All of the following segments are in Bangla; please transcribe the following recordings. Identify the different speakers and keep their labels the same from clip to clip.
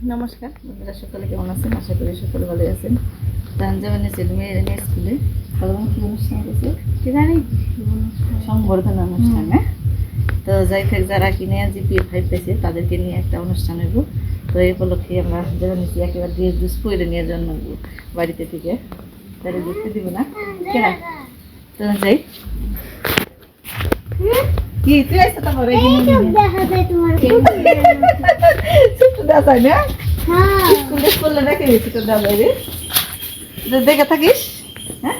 Speaker 1: নমস্কার বন্ধুরা, সকলে কেমন আছেন? আশা করি সকলে ভালো আছেন। তানজামানে ছিল মেয়ের নিয়ে স্কুলে ভালো কি অনুষ্ঠান হয়েছে কি জানি, সংবর্ধনা অনুষ্ঠান। হ্যাঁ, তো যাই থাক, যারা কিনে GPA 5 পেয়েছে তাদেরকে নিয়ে একটা অনুষ্ঠান হইব। তো এই উপলক্ষে আমরা যারা নিচ্ছি একেবারে ড্রেস ড্রেস পরে নিয়ে জন্য বাড়িতে থেকে তাদের দেখতে দিব না কেনা। তো যাই কি তুই আসতে তারপরে স্কুলে স্কুলে রেখে দিয়েছি তোর দাদা রে, দেখে থাকিস। হ্যাঁ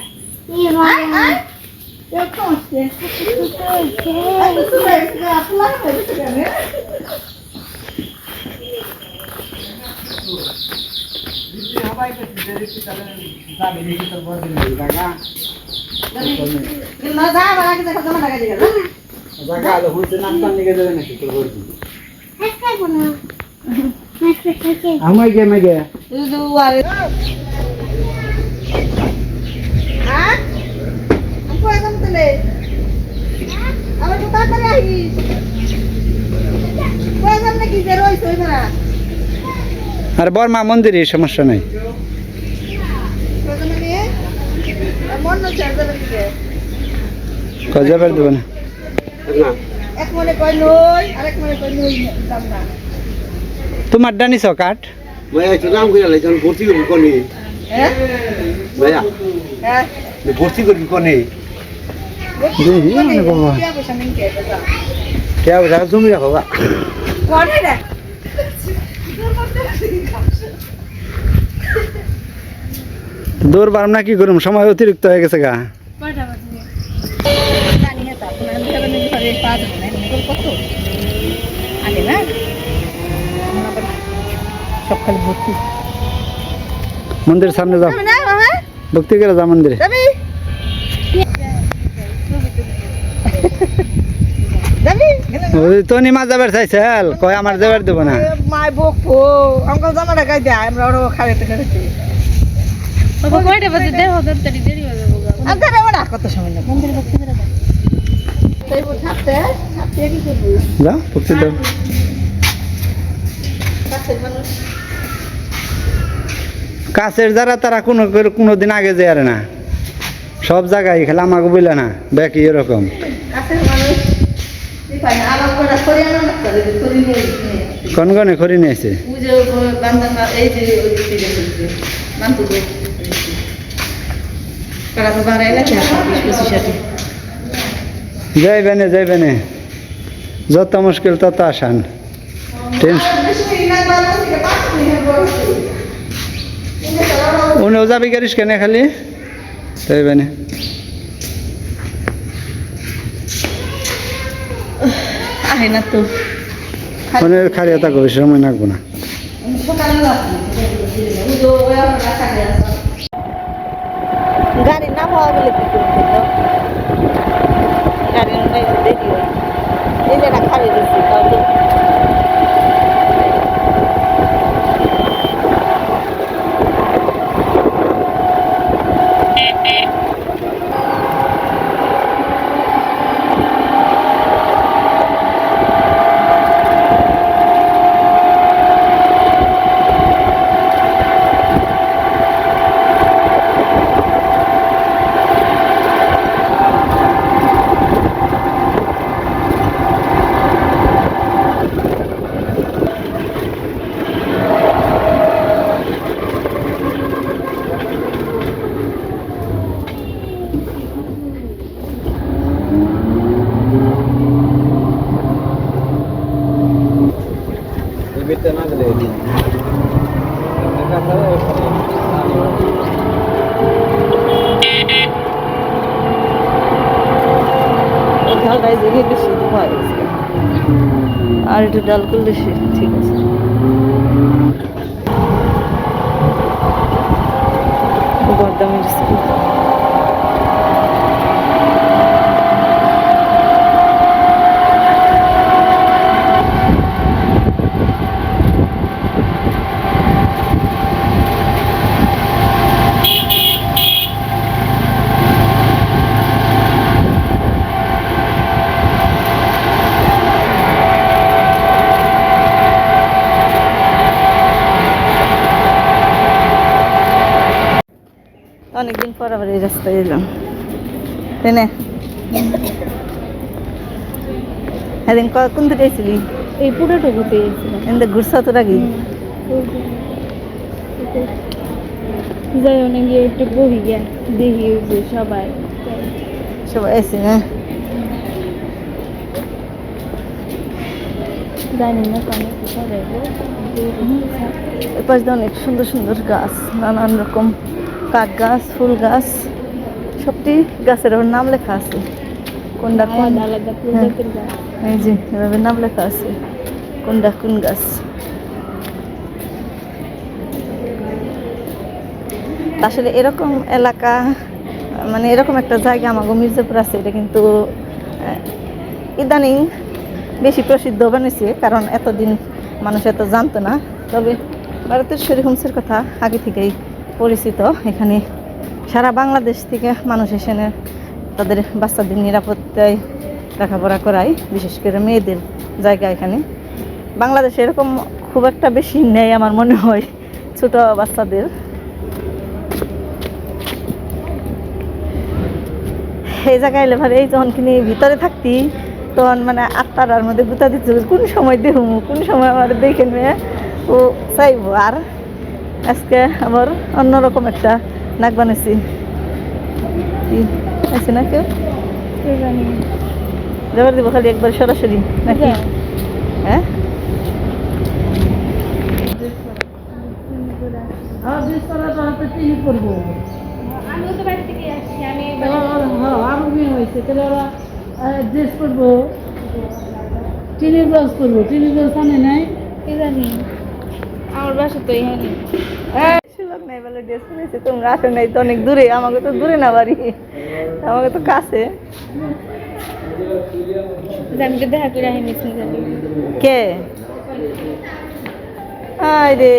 Speaker 2: আর বর্মা মন্দিরে সমস্যা নাই। যাবার দেবো না। তোমার ডানিস কাঠ ভর্তি করবি কনে জমি রাখো গা। দৌড় পারম না, কি করুম, সময় অতিরিক্ত হয়ে গেছে গা। মন্দিরের সামনে যাও, ভক্তি করে যা মন্দিরে। তো নিমা যাবার চাইছে কয় আমার যাবার দেবো না।
Speaker 1: মাই বকবো আমাকে জামাটা গাই দেয়, আমরা ওরা খাইতে খাইতে কয়টা বাজে দেহ তাড়াতাড়ি দেরি হয়ে যাবো। আচ্ছা রে বড় কত সময় না মন্দিরে ভক্তি করে দাও। তাই বল থাকতে থাকতে কি করব?
Speaker 2: যা ভক্তি দাও। কাছের যারা তারা কোনোদিন আগে যায় আর না, সব জায়গায় খেলে আমাকে বললে না দেখি এরকম। কনগনে খড়ি নিয়েছে যাইবেনে যাইবেনে, যত মুশকিল তত আসান। উনিও যাবি গাড়িস কেনে খালি যাইবেনে।
Speaker 1: আহে না তো
Speaker 2: খাড়িয়া থাকো, বেশি সময় লাগবো না।
Speaker 1: গাড়ি না পাওয়া গেলে কি করবো, গাড়ি দেখি এই জায়গা খালি দিচ্ছি তাহলে ঢালটাই জেগে বেশি ধোয়া গেছে, আর একটু ডাল করলে ঠিক আছে। বর্দামের স্কুল অনেকদিন পর আবার এই রাস্তায় এলাম, তাই না? সেদিন কোন দিকে গেছিলি?
Speaker 3: এই পুরোটা ঘুরতে গেছিলাম।
Speaker 1: এনতে ঘুরছা তোর আগে?
Speaker 3: যাই অনেক গিয়ে একটু বহি গিয়া দেখি যে সবাই
Speaker 1: সবাই এসে না?
Speaker 3: জানি না কেন সবাই
Speaker 1: এপাশ দিয়ে অনেক সুন্দর সুন্দর গাছ, নানান রকম কাঠ গাছ, ফুল গাছ, সবটি গাছের আবার নাম লেখা আছে, কোনটা কোন।
Speaker 3: আলাদা আলাদা প্রজাতির গাছ।
Speaker 1: এই যে এভাবে নাম লেখা আছে কোনটা কোন গাছ। আসলে এরকম এলাকা, মানে এরকম একটা জায়গা আমাগো মির্জাপুর আছে, এটা কিন্তু ইদানিং বেশি প্রসিদ্ধ বানিয়েছে, কারণ এতদিন মানুষ এত জানতো না। তবে ভারতের শরীফ হোমসের কথা আগে থেকেই পরিচিত। এখানে সারা বাংলাদেশ থেকে মানুষ এসে তাদের বাচ্চাদের নিরাপত্তায় লেখাপড়া করায়, বিশেষ করে মেয়েদের জায়গা এখানে। বাংলাদেশে এরকম খুব একটা বেশি নেই আমার মনে হয় ছোট বাচ্চাদের। এই জায়গায় এলে ভালো, এই যখন কিনি ভিতরে থাকতি তখন মানে আত্মার মধ্যে গুতা দিচ্ছে, কোন সময় দেখবো, কোন সময় আমার দেখে নিয়ে ও চাইবো। আর আজকে আবার অন্যরকম একটা নাক বানিয়েছি, আছে না কেউ
Speaker 3: জানি
Speaker 1: জবর দিব খালি একবার সরাসরি নাকি? হ্যাঁ,
Speaker 3: আমিও তো বাড়ি থেকে আসছি। আমি
Speaker 4: আরো মেয়ে হয়েছে তাহলে ওরা ড্রেস করবো, টিনের ব্লাউজ করবো, টিনের ব্লাউজ আনে নাই।
Speaker 3: কি জানি, আমার বাসা তো এখানে।
Speaker 1: সুযোগ নাই বলে ড্রেস কিনেছি, তোমরা আসো নাই তো অনেক দূরে, আমাকে তো দূরে না বাড়ি, আমাকে তো কাছে।
Speaker 3: আমি তো দেখা করে আহি মিস জানি।
Speaker 1: কে আয় রে,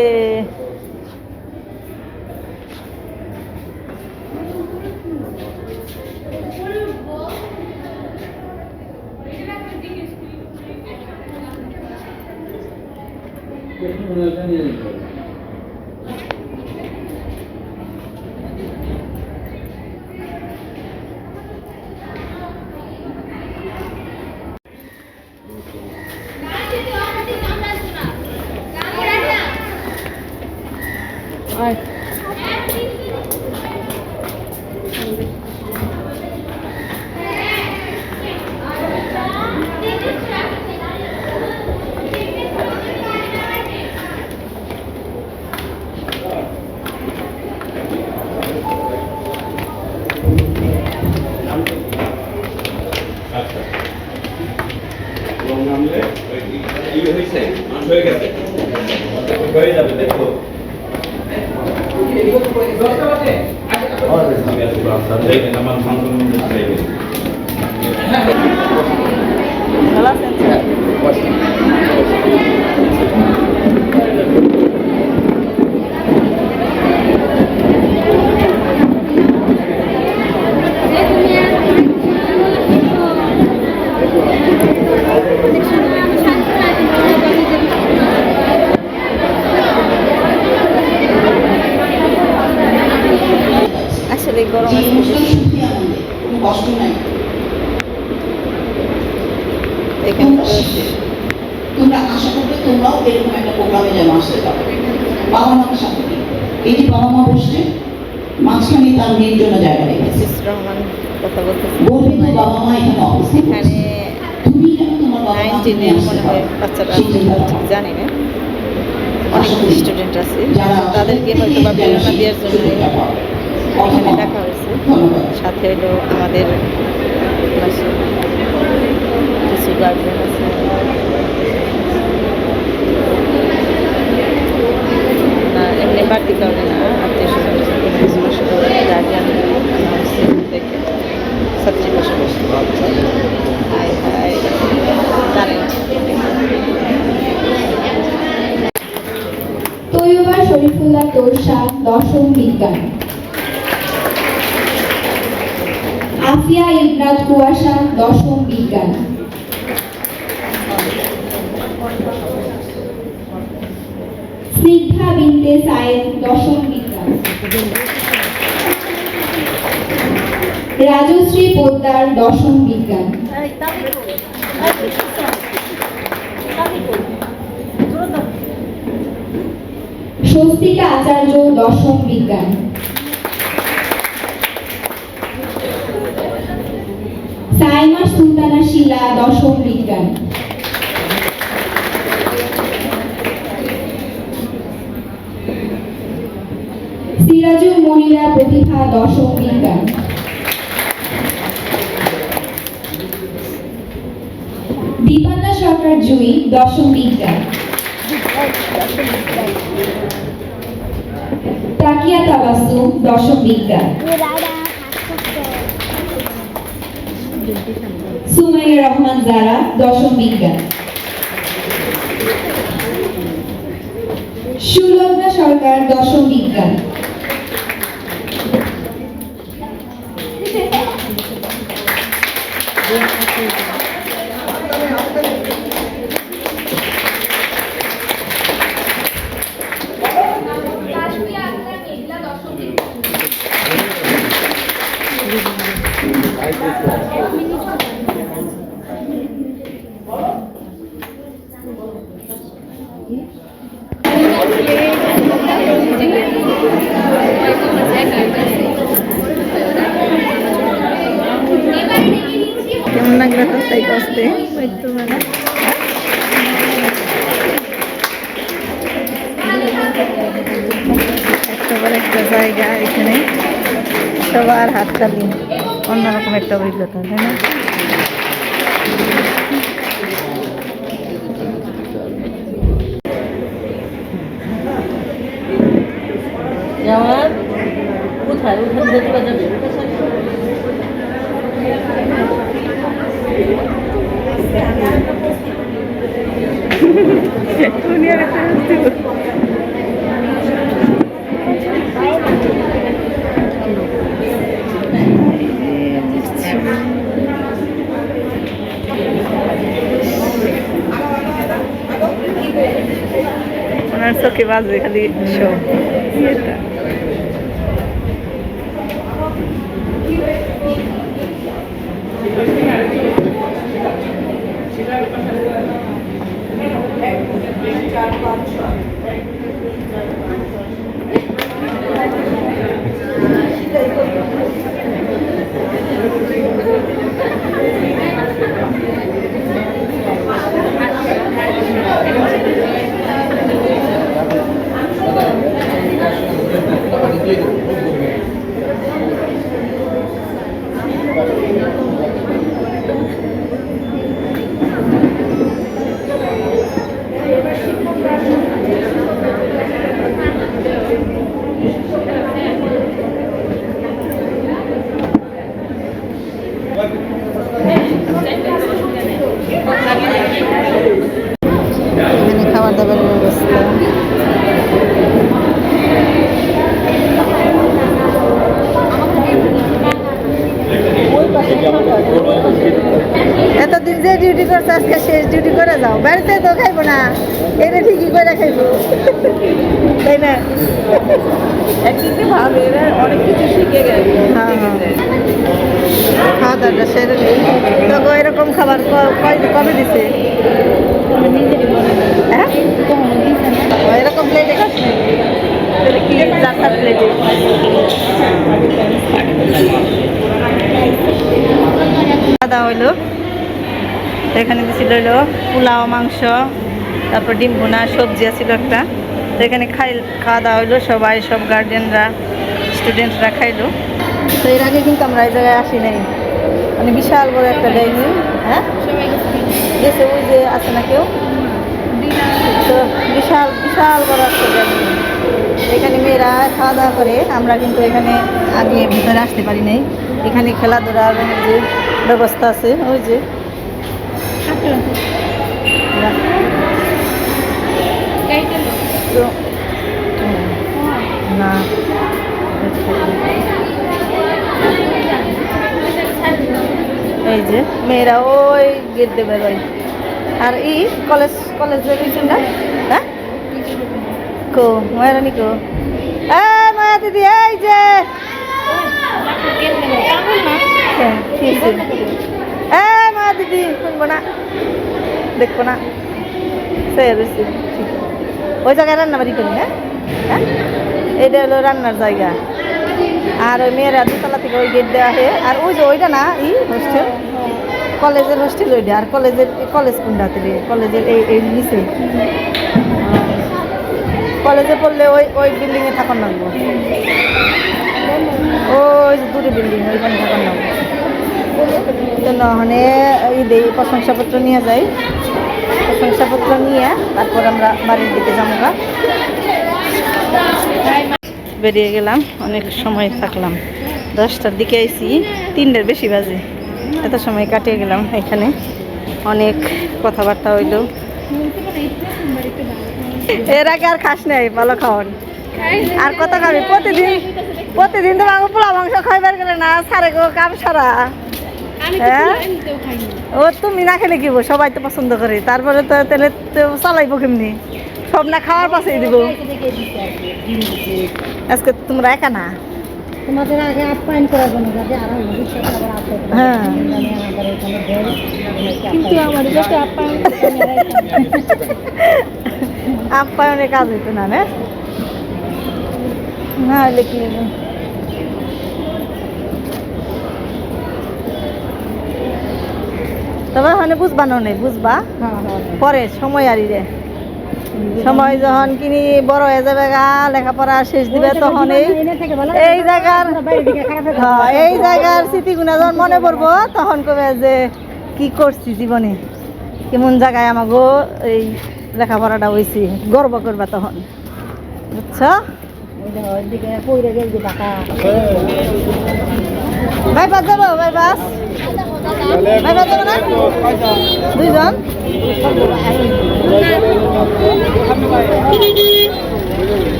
Speaker 5: হয়ে যাবে দেখো আমার
Speaker 1: ভালো আছেন স্যার? আসলে গরম আছে।
Speaker 6: কষ্ট নাই,
Speaker 1: এখানে তো
Speaker 6: তোমরা আশা করবে তোমরাও এরকম একটা প্রোগ্রামে যেন আসতে পারো বাবা মাকে সাথে নিয়ে। এই যে বাবা মা বসছে মাঝখানে তার মেয়ের জন্য জায়গা রেখেছে,
Speaker 1: মিসেস রহমান কথা বলতেছে।
Speaker 6: বলবে তো বাবা মা এখানে অবস্থান করছে,
Speaker 1: এখানে
Speaker 6: তুমি যেন তোমার বাবা মাকে
Speaker 1: 19
Speaker 6: নিয়ে আসতে
Speaker 1: মনে হয়
Speaker 6: পারো
Speaker 1: বাচ্চারা
Speaker 6: সেই
Speaker 1: ঠিক
Speaker 6: চিন্তাধারা।
Speaker 1: জানি না, অনেক স্টুডেন্ট আছে,
Speaker 6: যারা
Speaker 1: তাদেরকে হয়তো বা প্রেরণা দেওয়ার জন্য এখানে ডাকা হয়েছে।
Speaker 6: ধন্যবাদ।
Speaker 1: সাথে হলো আমাদের ক্লাসে কিছু গার্জিয়ান আছে, না এমনি বাড়তি কারণে না, আত্মীয় স্বজন গার্জিয়ান দেখে ছাত্রী পাশাপাশি। High high current.
Speaker 7: Taiyaba Sharifullah Torsha দশম বিজ্ঞান, আফিয়া ইবরাত কুয়াশা দশম বিজ্ঞান, স্নিগ্ধা বিনতে সায়েদ দশম বিজ্ঞান, রাজশ্রী পোদ্দার দশম বিজ্ঞান। স্বস্তিকা আচার্য দশম বিজ্ঞান। সাইমা সুলতানা শিলা দশম বিজ্ঞান। সিরাজুল মনিরা প্রতিভা দশম বিজ্ঞান। দীপান্না সরকার জুই দশম বিজ্ঞান। তাকিয়া তাবাসসুম দশম বিজ্ঞান। সুমাইয়া রহমান জারা দশম বিজ্ঞান। সুলগ্না সরকার দশম বিজ্ঞান।
Speaker 1: কেমন লাগলো তাই কষ্টে একটাবার একটা জায়গা এখানে সবার হাততালি অন্যরকম একটা অভিজ্ঞতা তাই না? যাওয়ার কোথায় ওখান থেকে যাবে ওনার চোখে বাজবে খালি সব এটা খাবার দাবারের ব্যবস্থা এতদিন যে ডিউটি করছে আজকে শেষ ডিউটি করে যাও বাড়িতে তো খাইবো না এটা ঠিকই করে খাইবো তাই না একদিকে ভালো এরা অনেক কিছু শিখে গেছে হ্যাঁ খাওয়া দাওয়াটা সেরে নেই তো এরকম খাবার কবে দিছে হ্যাঁ এরকম প্লেটে খাচ্ছি কি চারটা প্লেটে খাওয়া দাওয়া হইলো এখানে দিছিল হইলো পোলাও মাংস তারপর ডিম ভুনা সবজি আছিল একটা তো এখানে খাওয়া দাওয়া হইলো সবাই সব গার্জিয়ানরা স্টুডেন্টরা খাইলো তো এর আগে কিন্তু আমরা এই জায়গায় আসি নাই মানে বিশাল বড় একটা ডাইনিং হ্যাঁ গেছে ওই যে আছে না কেউ তো বিশাল বিশাল বড় একটা ডাইনিং এখানে মেয়েরা খাওয়া দাওয়া করে আমরা কিন্তু এখানে আগে ভিতরে আসতে পারি নাই এখানে খেলাধুলার যে ব্যবস্থা আছে ওই যে তো না এই যে মেয়েরা ওই গেট দেবে ভাই আর এই কলেজের পিছনটা হ্যাঁ কো মায়ারানি কো মায়া দিদি এই যে মা দিদি শুনবো না দেখবো না সে রয়েছে ওই জায়গায় রান্না বাড়ি করি না হ্যাঁ এটা হলো রান্নার জায়গা আর ওই মেয়েরা দুতলা থেকে ওই গেট দেওয়া হয় আর ওই যে ওইটা না হোস্টেল কলেজের হোস্টেল ওইটা আর কলেজ কোনটাতে কলেজের এই নিচে কলেজে পড়লে ওই বিল্ডিংয়ে থাকার লাগবো ওই যে দূরে বিল্ডিং ওইখানে থাকার লাগবো তো নহনে এই প্রশংসাপত্র নিয়ে যাই প্রশংসাপত্র নিয়ে তারপর আমরা বাড়ির দিকে যাবো গা বেরিয়ে গেলাম অনেক সময় থাকলাম 10টার দিকে আইছি 3টার বেশি বাজে এত সময় কাটিয়ে গেলাম এখানে অনেক কথাবার্তা হইল এর আগে আর খাস নাই ভালো খাওয়ান আর কত খাবি প্রতিদিন তো মাংস পোলা মাংস খাইবার গেলে না সারে গো কাম সারা হ্যাঁ ও তুমি না খেলে কি সবাই তো পছন্দ করে তারপরে তো তাহলে তো চালাইবো কেমনি সব না খাওয়ার পাশে দিব আজকে তোমরা একা না
Speaker 4: তোমাদের আগে আপ্যায়ন করার জন্য যাতে আরো
Speaker 1: হ্যাঁ
Speaker 3: কিন্তু আমার যাতে আপ্যায়ন
Speaker 1: আপ্যায়নের কাজ হইতো না না হলে কি তবে মানে বুঝবা নেই বুঝবা পরে সময় আরি রে সময় যখন কিনি বড় হয়ে যাবে গা লেখাপড়া শেষ দিবে তখন এই জায়গার স্মৃতিগুলো যখন মনে পড়বো তখন কবে যে কি করছি জীবনে কেমন জায়গায় আমাকে এই লেখাপড়াটা হয়েছি গর্ব করবা তখন বুঝছো বাইপাস যাবো বাইপাস বাইপাস যাবো না 2 জন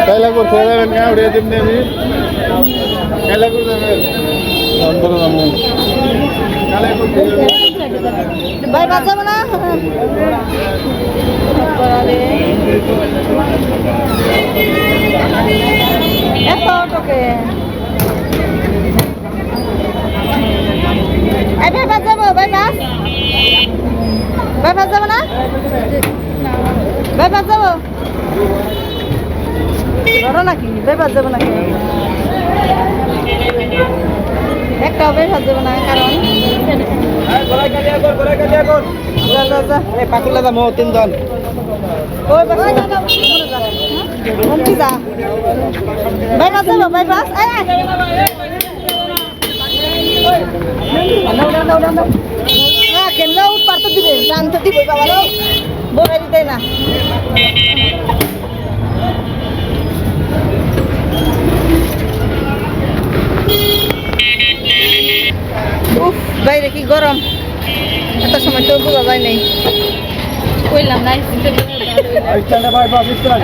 Speaker 5: Kailan ko sa namin nga, ulit din namin. Kailan ko namin. Ang bala na mo. Kailan ko
Speaker 1: bypass যাবো না এত অটোকে বাইপাস যাবো বাইপাস যাবো না বাইপাস যাবো ধরো নাকি বাইপাস যাবো নাকি একটাও বাইপাস যাবো না কারণ
Speaker 2: পাকুলা দাম 3 জন
Speaker 1: ওই বাস যা বাইপাস যাবো বাইপাস কেন উৎপার তো দিবে জান তো দিবে বাবা বোঝাই দিতে না উফ বাইরে কি গরম এত সময় তো বোঝা যায় নাই
Speaker 3: কইলাম না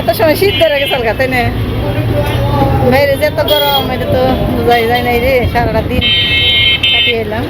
Speaker 1: এত সময় শীত ধরে গেছে তাই না বাইরে যে এত গরম এটা তো বোঝাই যায় নাই রে সারাটা দিন কাটিয়ে এলাম